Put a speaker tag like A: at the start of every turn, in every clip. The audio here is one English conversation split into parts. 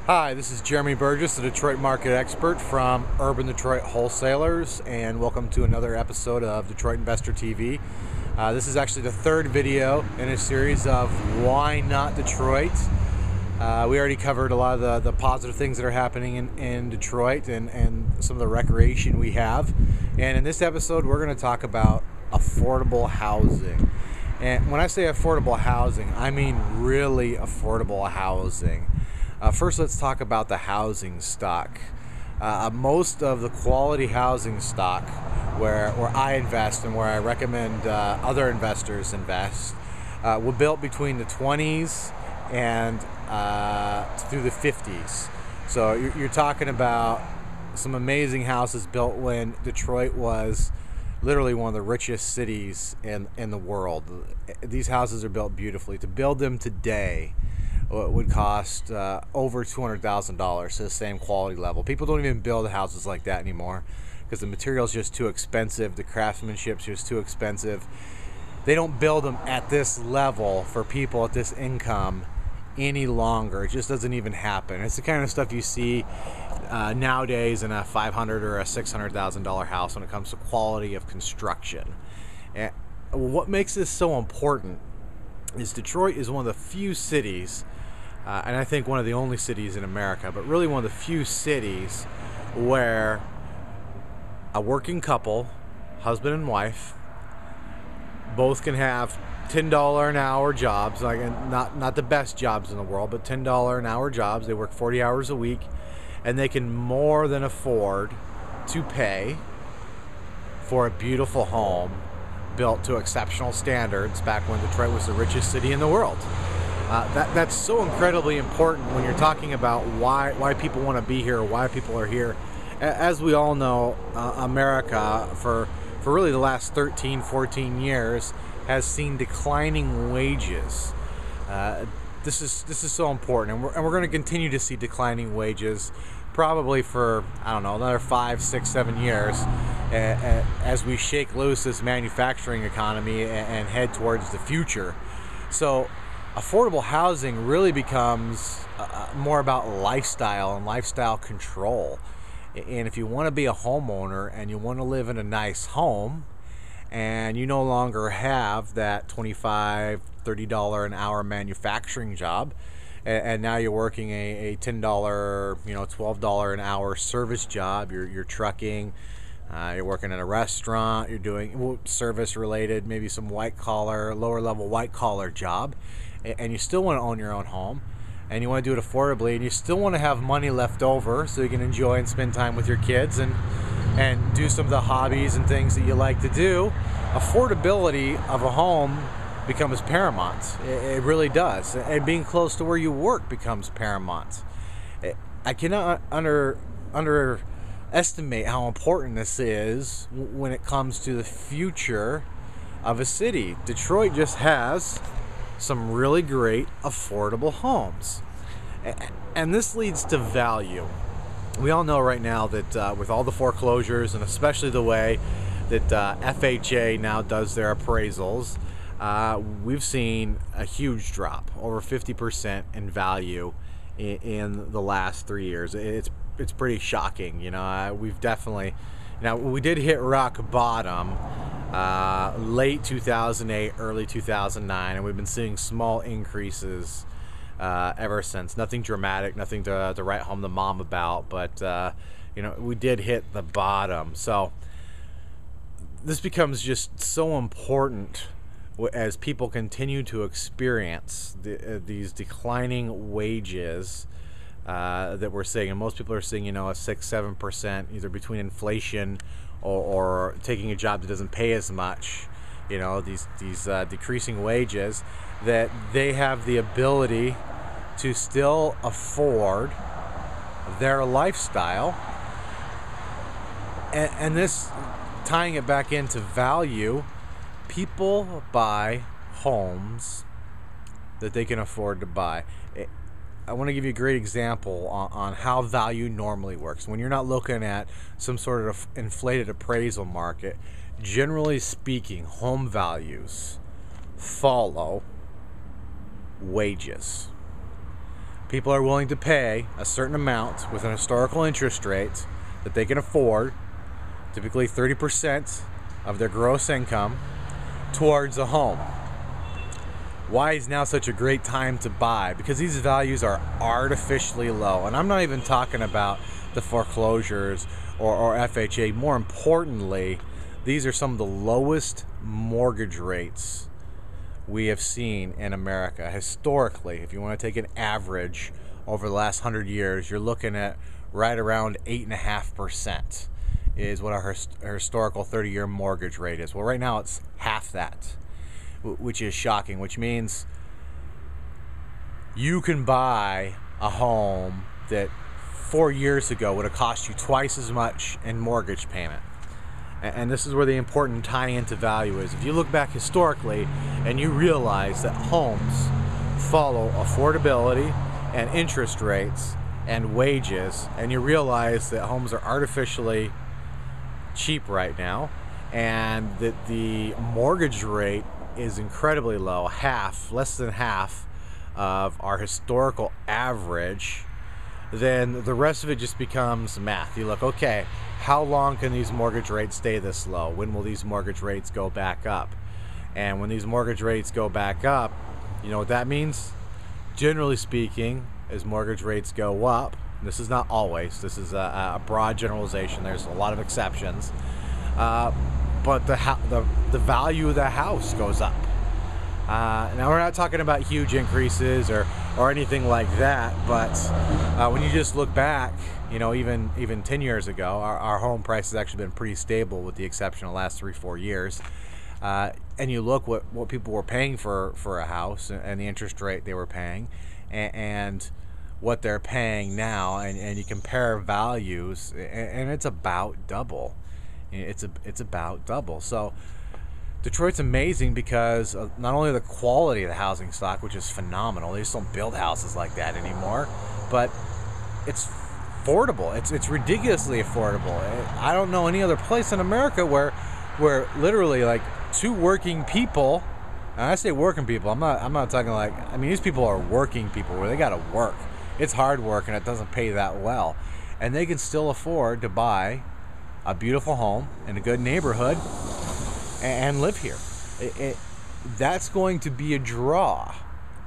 A: Hi, this is Jeremy Burgess, the Detroit market expert from Urban Detroit Wholesalers, and welcome to another episode of Detroit Investor TV. This is actually the third video in a series of Why Not Detroit. We already covered a lot of the positive things that are happening in Detroit and some of the recreation we have. And in this episode, we're going to talk about affordable housing. And when I say affordable housing, I mean really affordable housing. First, let's talk about the housing stock. Most of the quality housing stock where I invest and where I recommend other investors invest were built between the 20s and through the 50s. So you're talking about some amazing houses built when Detroit was literally one of the richest cities in the world. These houses are built beautifully. To build them today would cost over $200,000 to the same quality level. People don't even build houses like that anymore because the material is just too expensive. The craftsmanship is just too expensive. They don't build them at this level for people at this income any longer. It just doesn't even happen. It's the kind of stuff you see nowadays in a $500,000 or a $600,000 house when it comes to quality of construction. And what makes this so important is Detroit is one of the few cities, and I think one of the only cities in America, but really one of the few cities where a working couple, husband and wife, both can have $10 an hour jobs, like not the best jobs in the world, but $10 an hour jobs. They work 40 hours a week, and they can more than afford to pay for a beautiful home built to exceptional standards back when Detroit was the richest city in the world. That's so incredibly important when you're talking about why people want to be here, why people are here. As we all know, America for really the last 13, 14 years has seen declining wages. This is so important, and we're going to continue to see declining wages probably for, I don't know, another 5, 6, 7 years as we shake loose this manufacturing economy and head towards the future. So affordable housing really becomes more about lifestyle and lifestyle control. And if you want to be a homeowner and you want to live in a nice home and you no longer have that $25, $30 an hour manufacturing job, and now you're working a $10, $12 an hour service job, you're trucking, you're working at a restaurant, you're doing service related, maybe some white collar, lower level white collar job, and you still want to own your own home, and you want to do it affordably, and you still want to have money left over so you can enjoy and spend time with your kids and do some of the hobbies and things that you like to do. Affordability of a home becomes paramount. It really does. And being close to where you work becomes paramount. I cannot underestimate how important this is when it comes to the future of a city. Detroit just has some really great affordable homes. And this leads to value. We all know right now that with all the foreclosures, and especially the way that FHA now does their appraisals, we've seen a huge drop, over 50% in value in the last 3 years. It's pretty shocking. We've definitely, we did hit rock bottom late 2008, early 2009, and we've been seeing small increases ever since. Nothing dramatic, nothing to write home to mom about, but we did hit the bottom. So this becomes just so important as people continue to experience these declining wages that we're seeing. And most people are seeing, a 6-7%, either between inflation or taking a job that doesn't pay as much, these decreasing wages, that they have the ability to still afford their lifestyle. And this, tying it back into value, people buy homes that they can afford to buy. I want to give you a great example on how value normally works. When you're not looking at some sort of inflated appraisal market, generally speaking, home values follow wages. People are willing to pay a certain amount with an historical interest rate that they can afford, typically 30% of their gross income, towards a home. Why is now such a great time to buy? Because these values are artificially low. And I'm not even talking about the foreclosures or FHA. More importantly, these are some of the lowest mortgage rates we have seen in America. Historically, if you want to take an average over the last 100 years, you're looking at right around 8.5% is what our historical 30-year mortgage rate is. Well, right now it's half that, which is shocking, which means you can buy a home that 4 years ago would have cost you twice as much in mortgage payment. And this is where the important tie into value is. If you look back historically and you realize that homes follow affordability and interest rates and wages, and you realize that homes are artificially cheap right now, and that the mortgage rate is incredibly low, less than half of our historical average, then the rest of it just becomes math. You look, okay, how long can these mortgage rates stay this low? When will these mortgage rates go back up? And when these mortgage rates go back up, you know what that means? Generally speaking, as mortgage rates go up, this is not always, this is a broad generalization, there's a lot of exceptions, but the value of the house goes up. Now we're not talking about huge increases or anything like that, but when you just look back, you know, even 10 years ago, our home price has actually been pretty stable with the exception of the last 3-4 years. And you look what people were paying for a house and the interest rate they were paying and what they're paying now, and you compare values, and it's about double. It's about double. So Detroit's amazing because of not only the quality of the housing stock, which is phenomenal. They just don't build houses like that anymore, but it's affordable. It's ridiculously affordable. I don't know any other place in America where literally like two working people, and I say working people, I'm not talking like, I mean, these people are working people where they got to work. It's hard work and it doesn't pay that well, and they can still afford to buy a beautiful home in a good neighborhood and live here. That's going to be a draw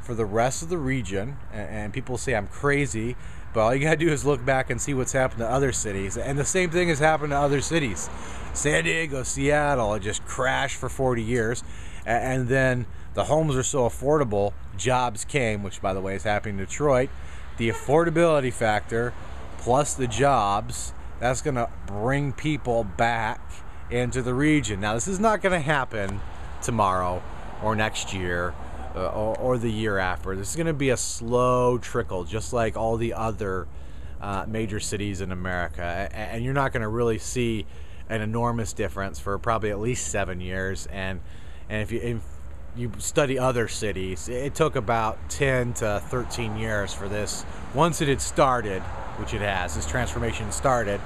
A: for the rest of the region, and people say I'm crazy, but all you gotta do is look back and see what's happened to other cities, and the same thing has happened to other cities. San Diego, Seattle, it just crashed for 40 years, and then the homes are so affordable, jobs came, which by the way is happening in Detroit. The affordability factor plus the jobs, that's gonna bring people back into the region. Now, this is not going to happen tomorrow or next year or the year after. This is going to be a slow trickle, just like all the other major cities in America. And you're not going to really see an enormous difference for probably at least 7 years. And if you study other cities, it took about 10 to 13 years for this. Once it had started, which it has, this transformation started,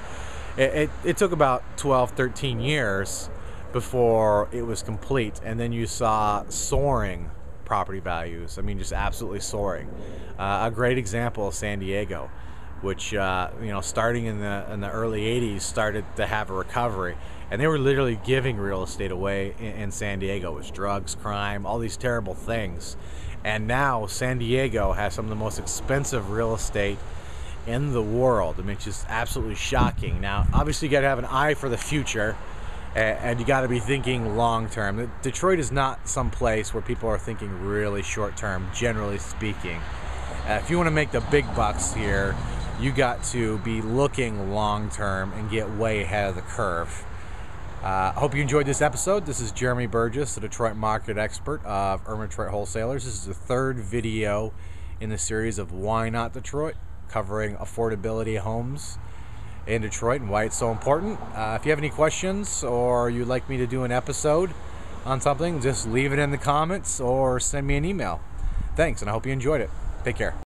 A: it took about 12, 13 years before it was complete, and then you saw soaring property values. I mean, just absolutely soaring. A great example is San Diego, which starting in the early 80s started to have a recovery, and they were literally giving real estate away in San Diego. It was drugs, crime, all these terrible things. And now San Diego has some of the most expensive real estate in the world. I mean, it's just absolutely shocking. Now, obviously, you got to have an eye for the future, and you got to be thinking long term. Detroit is not some place where people are thinking really short term, generally speaking. If you want to make the big bucks here, you got to be looking long term and get way ahead of the curve. I hope you enjoyed this episode. This is Jeremy Burgess, the Detroit market expert of Urban Detroit Wholesalers. This is the third video in the series of Why Not Detroit, covering affordability homes in Detroit and why it's so important. If you have any questions or you'd like me to do an episode on something, just leave it in the comments or send me an email. Thanks, and I hope you enjoyed it. Take care.